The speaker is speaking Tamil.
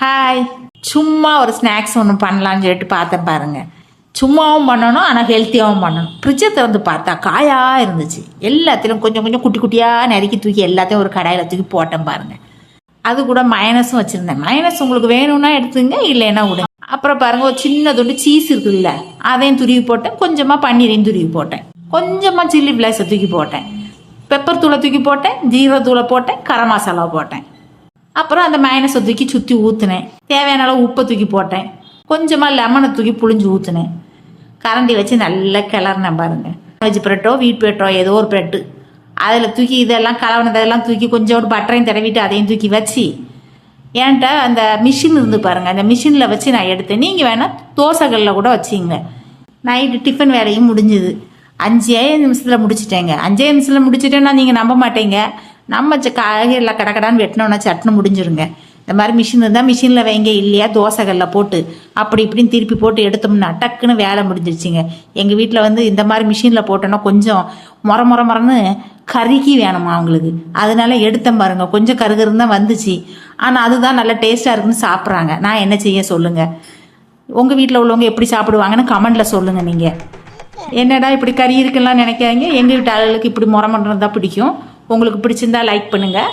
ஹாய். சும்மா ஒரு ஸ்நாக்ஸ் ஒன்று பண்ணலான்னு சொல்லிட்டு பார்த்தேன் பாருங்க. சும்மாவும் பண்ணணும், ஆனால் ஹெல்த்தியாகவும் பண்ணணும். ஃப்ரிட்ஜை திறந்து பார்த்தா காயாக இருந்துச்சு. எல்லாத்திலும் கொஞ்சம் கொஞ்சம் குட்டி குட்டியாக நறுக்கி தூக்கி எல்லாத்தையும் ஒரு கடாயில் தூக்கி போட்டேன் பாருங்க. அது கூட மயனஸும் வச்சுருந்தேன். மயனஸ் உங்களுக்கு வேணும்னா எடுத்துங்க, இல்லைன்னா விடுங்க. அப்புறம் பாருங்க, ஒரு சின்ன துண்டு சீஸ் இருக்குல்ல, அதையும் துருவி போட்டேன். கொஞ்சமாக பன்னீரையும் துருவி போட்டேன். கொஞ்சமாக சில்லி ஃப்ளேக்ஸை தூக்கி போட்டேன். பெப்பர் தூளை தூக்கி போட்டேன். ஜீரகத்தூளை போட்டேன். கரம் மசாலா போட்டேன். அப்புறம் அந்த மயனஸை தூக்கி சுற்றி ஊற்றுனேன். தேவையான அளவு உப்பை தூக்கி போட்டேன். கொஞ்சமாக லெமனை தூக்கி புழிஞ்சு ஊற்றுனேன். கரண்டி வச்சு நல்லா கிளறினேன் பாருங்கள். வெஜ் ப்ரெட்டோ வீட் ப்ரெட்டோ ஏதோ ஒரு ப்ரெட்டு அதில் தூக்கி இதெல்லாம் கலவனதெல்லாம் தூக்கி கொஞ்சம் ஒரு பட்டரையும் தடவிட்டு அதையும் தூக்கி வச்சு ஏன்ட்ட அந்த மிஷின் இருந்து பாருங்கள், அந்த மிஷினில் வச்சு நான் எடுத்தேன். நீங்கள் வேணால் தோசைகளில் கூட வச்சிங்க. நைட்டு டிஃபன் வேலையும் முடிஞ்சுது. 5 நிமிஷத்தில் முடிச்சிட்டேங்க. 5 நிமிஷத்தில் முடிச்சிட்டேன்னா நீங்கள் நம்ப மாட்டேங்க. நம்ம காய்கறியில் கடக்கடான்னு வெட்டினோன்னா சட்னு முடிஞ்சிருங்க. இந்த மாதிரி மிஷின் இருந்தால் மிஷினில் வைங்க, இல்லையா தோசைகளில் போட்டு அப்படி இப்படின்னு திருப்பி போட்டு எடுத்தோம்னா டக்குன்னு வேலை முடிஞ்சிருச்சுங்க. எங்கள் வீட்டில் இந்த மாதிரி மிஷினில் போட்டோன்னா கொஞ்சம் மொரன்னு கருகி வேணுமா அவங்களுக்கு. அதனால எடுத்தேன் பாருங்க. கொஞ்சம் கருகருன்னு தான் வந்துச்சு, ஆனால் அதுதான் நல்லா டேஸ்ட்டாக இருக்குன்னு சாப்பிட்றாங்க. நான் என்ன செய்ய சொல்லுங்கள். உங்கள் வீட்டில் உள்ளவங்க எப்படி சாப்பிடுவாங்கன்னு கமெண்டில் சொல்லுங்கள். நீங்கள் என்னடா இப்படி கறி இருக்குலாம் நினைக்காதீங்க. எங்கள் வீட்டு ஆளுகளுக்கு இப்படி மொரமன்றது தான் பிடிக்கும். உங்களுக்கு பிடிச்சிருந்தா லைக் பண்ணுங்கள்.